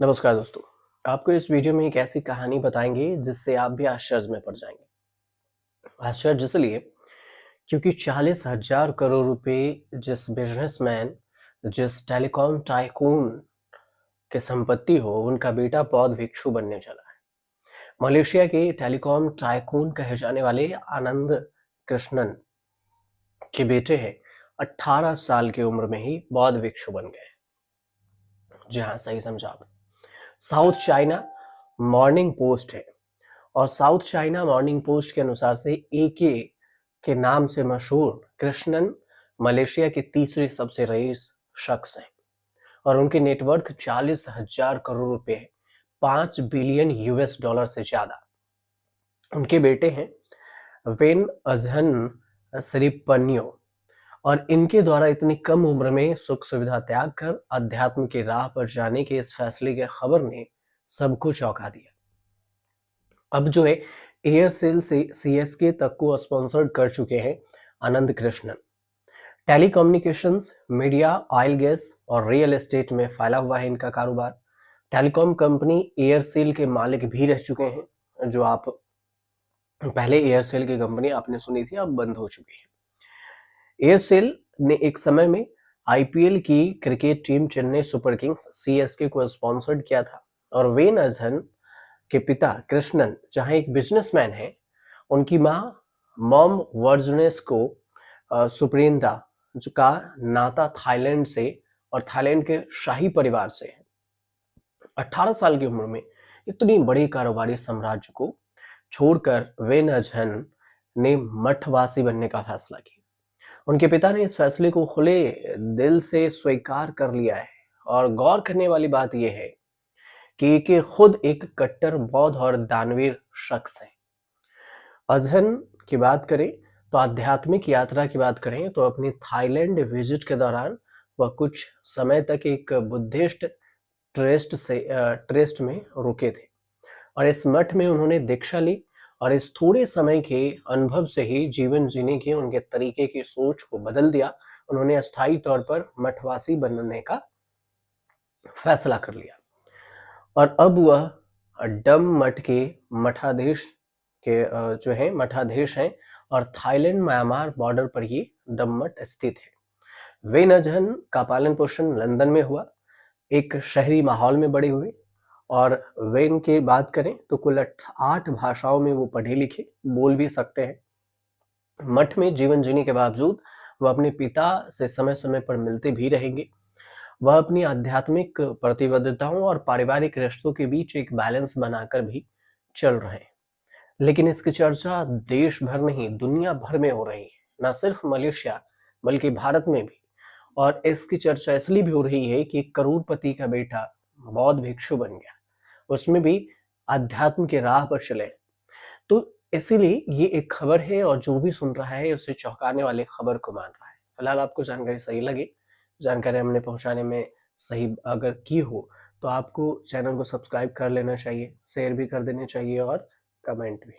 नमस्कार दोस्तों। आपको इस वीडियो में एक ऐसी कहानी बताएंगे जिससे आप भी आश्चर्य में पड़ जाएंगे। आश्चर्य इसलिए क्योंकि 40,000 करोड़ रुपए जिस बिजनेसमैन, जिस टेलीकॉम टाइकून की संपत्ति हो, उनका बेटा बौद्ध भिक्षु बनने चला है। मलेशिया के टेलीकॉम टाइकून कहे जाने वाले आनंद कृष्णन के बेटे हैं 18 साल की उम्र में ही बौद्ध भिक्षु बन गए। जी हाँ, सही समझा आपने। साउथ चाइना मॉर्निंग पोस्ट है और साउथ चाइना मॉर्निंग पोस्ट के अनुसार से एके के नाम से मशहूर कृष्णन मलेशिया के तीसरे सबसे रईस शख्स हैं और उनकी नेटवर्थ 40,000 करोड़ रुपए है, 5 बिलियन यूएस डॉलर से ज्यादा। उनके बेटे हैं वेन अजहन सरिपन्यो और इनके द्वारा इतनी कम उम्र में सुख सुविधा त्याग कर अध्यात्म की राह पर जाने के इस फैसले की खबर ने सबको चौंका दिया। अब जो है एयरसेल से सीएसके तक को स्पॉन्सर्ड कर चुके हैं Anand Krishnan. Telecommunications, media, oil gas और रियल एस्टेट में फैला हुआ है इनका कारोबार। टेलीकॉम कंपनी एयरसेल के मालिक भी रह चुके हैं, जो आप पहले एयरसेल की कंपनी आपने सुनी थी, अब बंद हो चुकी है। एयरसेल ने एक समय में आईपीएल की cricket team Chennai super Kings CSK को स्पॉन्सर्ड किया था और वेन अजहन के पिता कृष्णन जहां एक बिजनेसमैन है, उनकी मां मॉम वर्जनेस को सुप्रिंदा का नाता थाईलैंड से और थाईलैंड के शाही परिवार से है। 18 साल की उम्र में इतनी बड़ी कारोबारी साम्राज्य को छोड़कर वेन अजहन ने मठवासी बनने का फैसला किया। उनके पिता ने इस फैसले को खुले दिल से स्वीकार कर लिया है और गौर करने वाली बात यह है कि खुद एक कट्टर बौद्ध और दानवीर शख्स है। अजहन की बात करें तो आध्यात्मिक यात्रा की बात करें तो अपनी थाईलैंड विजिट के दौरान वह कुछ समय तक एक बुद्धिस्ट ट्रस्ट में रुके थे और इस मठ में उन्होंने दीक्षा ली और इस थोड़े समय के अनुभव से ही जीवन जीने के उनके तरीके की सोच को बदल दिया। उन्होंने अस्थायी तौर पर मठवासी बनने का फैसला कर लिया और अब वह डम मठ के मठाधीश के जो है मठाधीश हैं और थाईलैंड म्यांमार बॉर्डर पर ही डम मठ स्थित है। वे नजहन का पालन पोषण लंदन में हुआ, एक शहरी माहौल में बड़े हुए और वेन की बात करें तो कुल 8 भाषाओं में वो पढ़े लिखे बोल भी सकते हैं। मठ में जीवन जीने के बावजूद वह अपने पिता से समय समय पर मिलते भी रहेंगे। वह अपनी आध्यात्मिक प्रतिबद्धताओं और पारिवारिक रिश्तों के बीच एक बैलेंस बनाकर भी चल रहे हैं। लेकिन इसकी चर्चा देश भर नहीं दुनिया भर में हो रही है, न सिर्फ मलेशिया बल्कि भारत में भी। और इसकी चर्चा इसलिए भी हो रही है कि करोड़पति का बेटा बौद्ध भिक्षु बन गया, उसमें भी अध्यात्म की राह पर चले। तो इसीलिए ये एक खबर है और जो भी सुन रहा है उसे चौंकाने वाली खबर को मान रहा है। फिलहाल आपको जानकारी सही लगी, जानकारी हमने पहुंचाने में सही अगर की हो तो आपको चैनल को सब्सक्राइब कर लेना चाहिए, शेयर भी कर देना चाहिए और कमेंट भी।